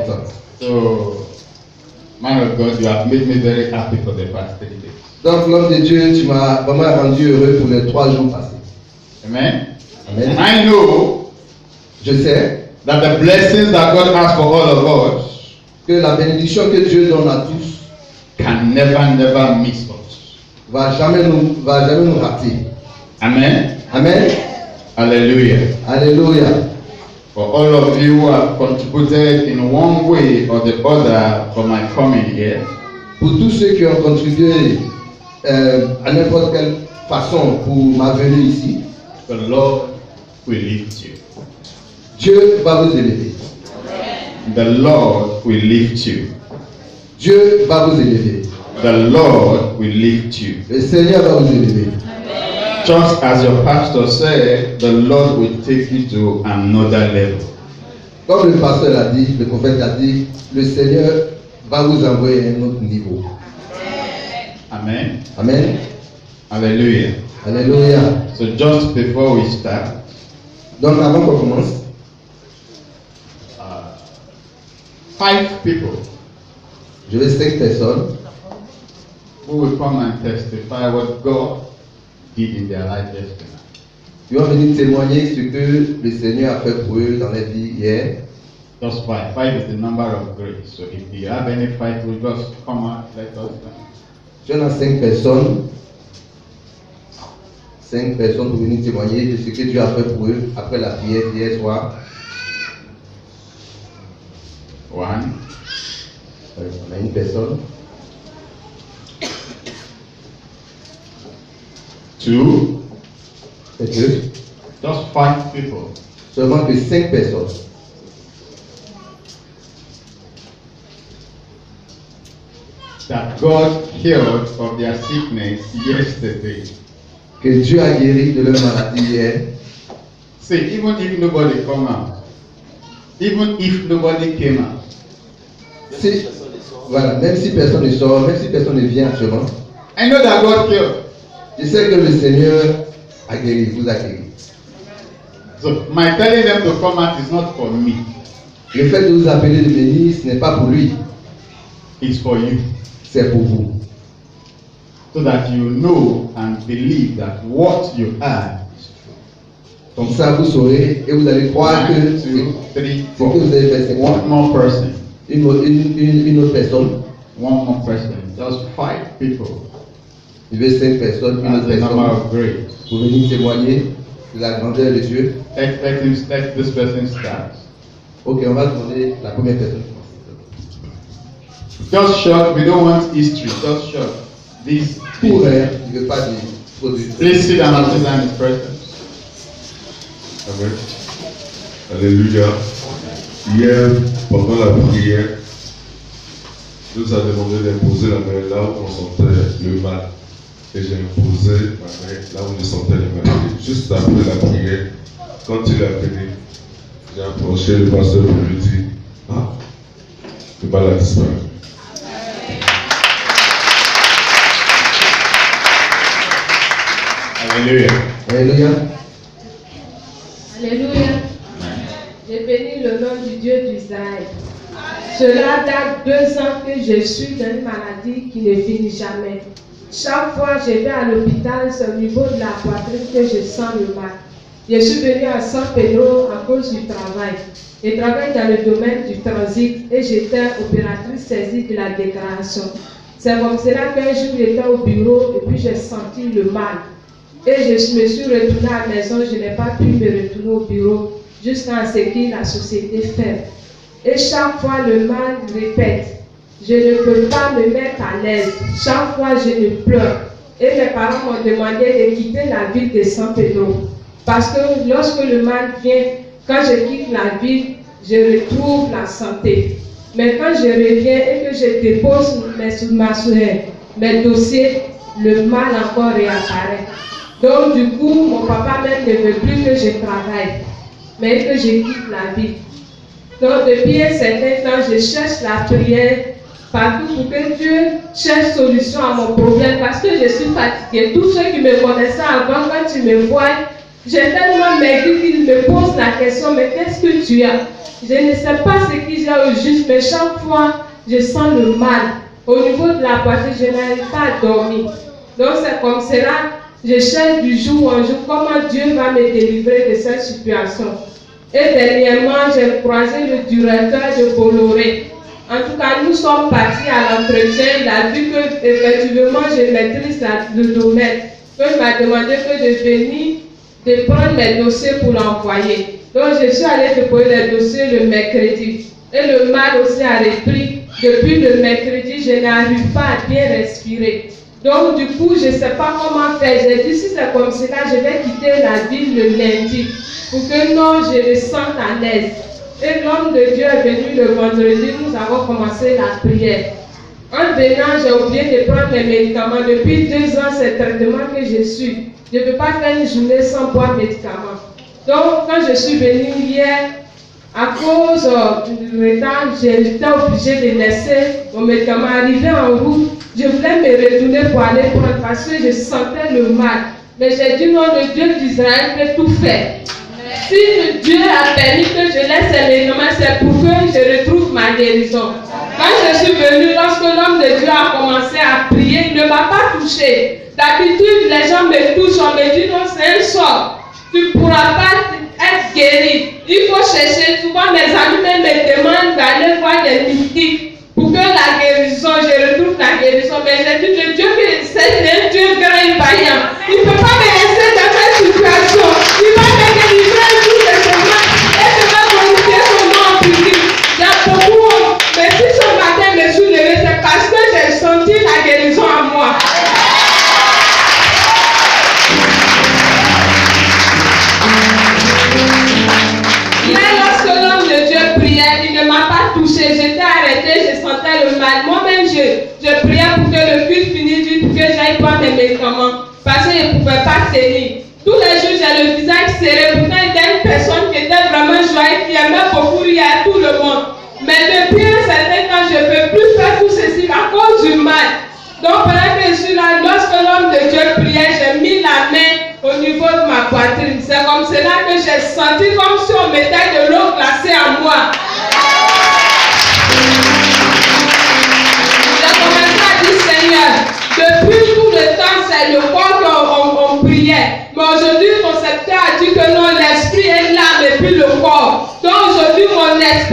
importante. So, man of God, you have made me very happy for the past 3 days. Donc, l'homme de Dieu, tu m'as vraiment rendu heureux pour les 3 jours passés. Amen. Amen. And I know Je sais that the blessings that God has for all of us que la bénédiction que Dieu donne à tous can never miss us. va jamais nous rater. Amen. Amen. Hallelujah. Alléluia. For all of you who have contributed in one way or the other for my coming here, Pour tous ceux qui ont contribué à n'importe quelle façon pour ma venue ici, the Lord will lift you. Dieu va vous élever. The Lord will lift you. Dieu va vous élever. The Lord will lift you. Le Seigneur va vous élever. Just as your pastor said, the Lord will take you to another level. Comme le pasteur l'a dit, le prophète l'a dit, le Seigneur va vous envoyer à un autre niveau. Amen. Amen. Hallelujah. Alléluia. So just before we start, Donc avant qu'on commence, 5 people je vais 5 personnes who will come and testify what God did in their life yesterday. qui vont venir témoigner ce que le Seigneur a fait pour eux dans leur vie hier. Just 5. 5 is the number of grace. So if you have any 5, we'll just come out, let us know. Tu en as 5 personnes. 5 personnes pour venir témoigner de ce que Dieu a fait pour eux après la prière d'hier soir. 1, On a une personne. 2, Et 2. just 5 people. Seulement que 5 personnes. That God healed of their sickness yesterday. Que Dieu a guéri de leur maladie hier. See, even if nobody come out, even if nobody came out, Si, voilà, même si personne ne sort, même si personne ne vient actuellement, I know that God healed. je sais que le Seigneur a guéri, vous a guéri. So my telling them to come out is not for me, Le fait de vous appeler de venir, ce n'est pas pour lui, it's for you. c'est pour vous. So that you know and believe that what you have is true. Comme ça, vous saurez et vous allez croire que 1, 2, ce 3, que 4. vous avez fait, c'est quoi? One more person. Une autre personne. One more person. Just 5 people. Je veux 5 personnes, une That's autre the number personne of grace. pour venir témoigner de la grandeur de Dieu. Let this person start. Ok, on va demander la première personne. Just short. We don't want history. Just short. This. Pour elle, il ne veut pas dire trop de. Please sit down and sit down in his presence. Amen. Alléluia. Hier, pendant la prière, Dieu nous a demandé d'imposer la main là où on sentait le mal. Et j'ai imposé ma main là où je sentais le mal. Et juste après la prière, quand il a fini, j'ai approché le pasteur pour lui dire, ah, le mal a disparu. Hallelujah. Alléluia. Alléluia. J'ai béni le nom du Dieu d'Israël. Cela date 2 ans que je suis dans une maladie qui ne finit jamais. Chaque fois que je vais à l'hôpital, c'est au niveau de la poitrine que je sens le mal. Je suis venue à San Pedro à cause du travail. Je travaille dans le domaine du transit et j'étais opératrice saisie de la déclaration. C'est comme cela qu'un jour j'étais au bureau et puis j'ai senti le mal. Et je me suis retournée à la maison, je n'ai pas pu me retourner au bureau jusqu'à ce que la société ferme. Et chaque fois le mal répète, je ne peux pas me mettre à l'aise. Chaque fois je ne pleure. Et mes parents m'ont demandé de quitter la ville de San Pedro. Parce que lorsque le mal vient, quand je quitte la ville, je retrouve la santé. Mais quand je reviens et que je dépose mes dossiers, le mal encore réapparaît. Donc du coup, mon papa même ne veut plus que je travaille, mais que je quitte la vie. Donc depuis un certain temps, je cherche la prière partout pour que Dieu cherche solution à mon problème parce que je suis fatiguée. Tous ceux qui me connaissaient avant, quand tu me vois, j'ai tellement maigri qu'ils me posent la question, mais qu'est-ce que tu as? Je ne sais pas ce qui j'ai au juste, mais chaque fois, je sens le mal. Au niveau de la poitrine, je n'arrive pas à dormir. Donc c'est comme cela, je cherche du jour en jour comment Dieu va me délivrer de cette situation. Et dernièrement, j'ai croisé le directeur de Bolloré. En tout cas, nous sommes partis à l'entretien. Il a vu que effectivement je maîtrise le domaine. Il m'a demandé que de venir, de prendre mes dossiers pour l'envoyer. Donc je suis allée déposer les dossiers le mercredi. Et le mal aussi a repris. Depuis le mercredi, je n'arrive pas à bien respirer. Donc du coup, je ne sais pas comment faire. J'ai dit, si c'est comme cela, je vais quitter la ville le lundi. Pour que non, je me sente à l'aise. Et l'homme de Dieu est venu le vendredi, nous avons commencé la prière. En venant, j'ai oublié de prendre mes médicaments. Depuis 2 ans, c'est le traitement que je suis. Je ne peux pas faire une journée sans boire médicaments. Donc, quand je suis venue hier, à cause du retard, j'étais obligée de laisser mon médicament arriver en route. Je voulais me retourner pour aller prendre parce que je sentais le mal. Mais j'ai dit non, le Dieu d'Israël peut tout faire. Si Dieu a permis que je laisse ces médicaments, c'est pour que je retrouve ma guérison. Quand je suis venue, lorsque l'homme de Dieu a commencé à prier, il ne m'a pas touché. D'habitude, les gens me touchent, on me dit non, c'est un sort. Tu ne pourras pas être guéri. Il faut chercher. Souvent, mes amis même me demandent d'aller voir des mystiques pour que la guérison, je retrouve la guérison. Mais j'ai dit, le Dieu que c'est un Dieu grand et vaillant. Il ne peut pas me laisser dans cette situation. Il va me délivrer tous les chemins et je vais glorifier son nom en public. Il y a beaucoup, mais si ce matin me suis levé, c'est parce que j'ai senti la guérison en moi. Mais lorsque l'homme de Dieu priait, il ne m'a pas touché. J'étais arrêtée, je sentais le mal. Moi-même, je priais pour que le culte finisse vite, pour que j'aille prendre mes médicaments. Parce que je ne pouvais pas tenir. Tous les jours, j'ai le visage serré. Pourtant, il y a une personne qui était vraiment joyeuse, qui aimait beaucoup rire à tout le monde. Mais depuis un certain temps, je ne peux plus faire tout ceci à cause du mal. Donc, pendant que je suis là, lorsque l'homme de Dieu priait, j'ai mis la main au niveau de ma poitrine. C'est comme cela que j'ai senti comme si on mettait de l'eau glacée en moi. J'ai commencé à dire, Seigneur, depuis tout le temps, c'est le corps qu'on priait. Mais aujourd'hui, mon secteur a dit que non, l'esprit est l'âme et puis le corps. Donc aujourd'hui, mon esprit